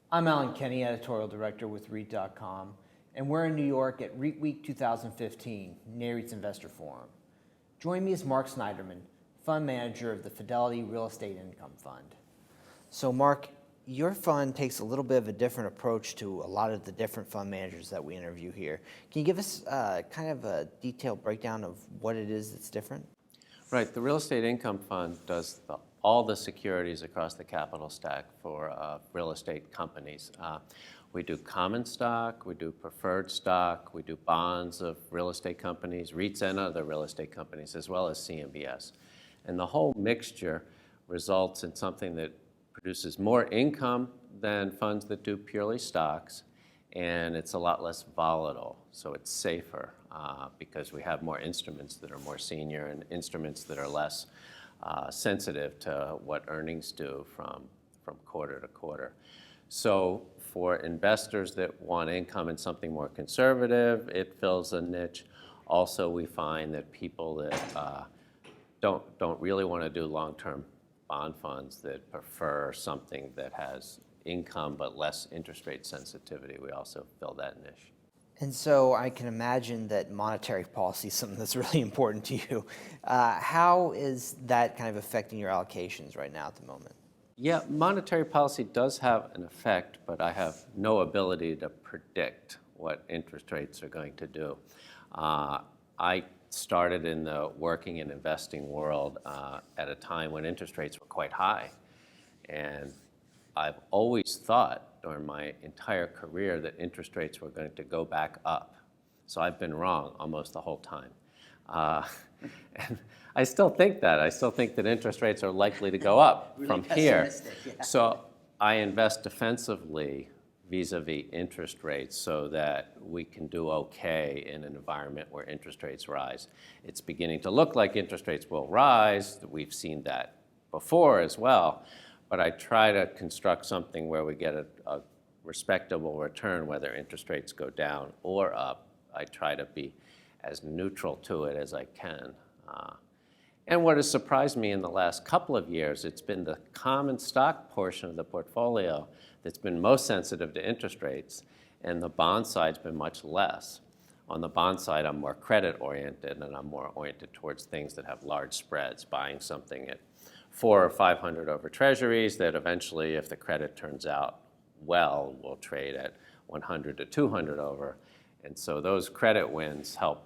I'm Alan Kenny, Editorial Director with REIT.com, and we're in New York at REITWeek 2015, NAREIT's Investor Forum. Join me is Mark Snyderman, Fund Manager of the Fidelity Real Estate Income Fund. So Mark, your fund takes a little bit of a different approach to a lot of the different fund managers that we interview here. Can you give us kind of a detailed breakdown of what it is that's different? Right, the Real Estate Income Fund does all the securities across the capital stack for real estate companies. We do common stock, we do preferred stock, we do bonds of real estate companies, REITs and other real estate companies, as well as CMBS. And the whole mixture results in something that produces more income than funds that do purely stocks, and it's a lot less volatile, so it's safer because we have more instruments that are more senior and instruments that are less sensitive to what earnings do from quarter to quarter. So for investors that want income in something more conservative, it fills a niche. Also, we find that people that don't really want to do long-term bond funds, that prefer something that has income but less interest rate sensitivity, we also fill that niche. And so I can imagine that monetary policy is something that's really important to you. How is that kind of affecting your allocations right now at the moment? Yeah, monetary policy does have an effect, but I have no ability to predict what interest rates are going to do. I started in the working and investing world at a time when interest rates were quite high. And I've always thought during my entire career that interest rates were going to go back up. So I've been wrong almost the whole time. And I still think that. I still think that interest rates are likely to go up Really from here. Yeah. So I invest defensively vis-a-vis interest rates so that we can do okay in an environment where interest rates rise. It's beginning to look like interest rates will rise. We've seen that before as well. But I try to construct something where we get a respectable return, whether interest rates go down or up. I try to be as neutral to it as I can. And what has surprised me in the last couple of years, it's been the common stock portion of the portfolio that's been most sensitive to interest rates, and the bond side's been much less. On the bond side, I'm more credit-oriented, and I'm more oriented towards things that have large spreads, buying something at 400 or 500 over treasuries that eventually, if the credit turns out well, will trade at 100 to 200 over. And so those credit wins help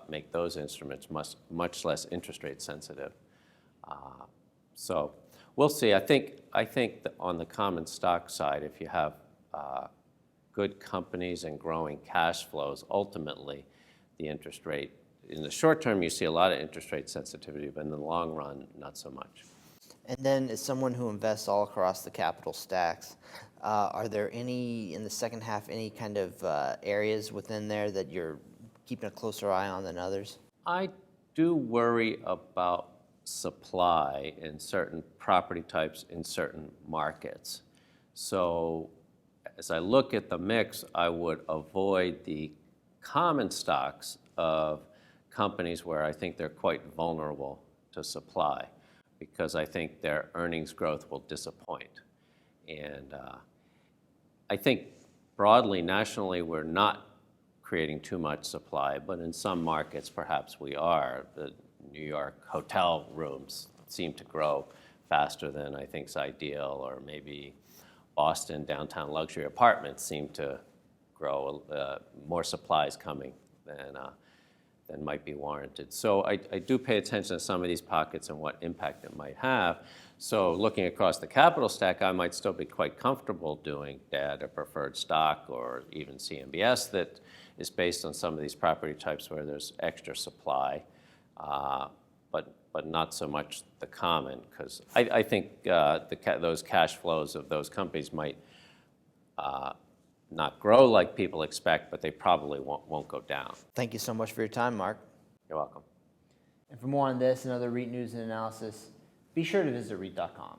make those instruments much less interest rate sensitive. So we'll see. I think that on the common stock side, if you have good companies and growing cash flows, ultimately the interest rate, in the short term you see a lot of interest rate sensitivity, but in the long run, not so much. And then as someone who invests all across the capital stacks, are there any, in the second half, any kind of areas within there that you're keeping a closer eye on than others? I do worry about supply in certain property types in certain markets. So as I look at the mix, I would avoid the common stocks of companies where I think they're quite vulnerable to supply, because I think their earnings growth will disappoint. And I think broadly, nationally, we're not creating too much supply, but in some markets, perhaps we are. The New York hotel rooms seem to grow faster than I think is ideal, or maybe Boston downtown luxury apartments seem to grow, more supplies coming than might be warranted. So I do pay attention to some of these pockets and what impact it might have. So looking across the capital stack, I might still be quite comfortable doing debt or preferred stock or even CMBS that is based on some of these property types where there's extra supply, but not so much the common, because I think those cash flows of those companies might not grow like people expect, but they probably won't go down. Thank you so much for your time, Mark. You're welcome. And for more on this and other REIT news and analysis, be sure to visit REIT.com.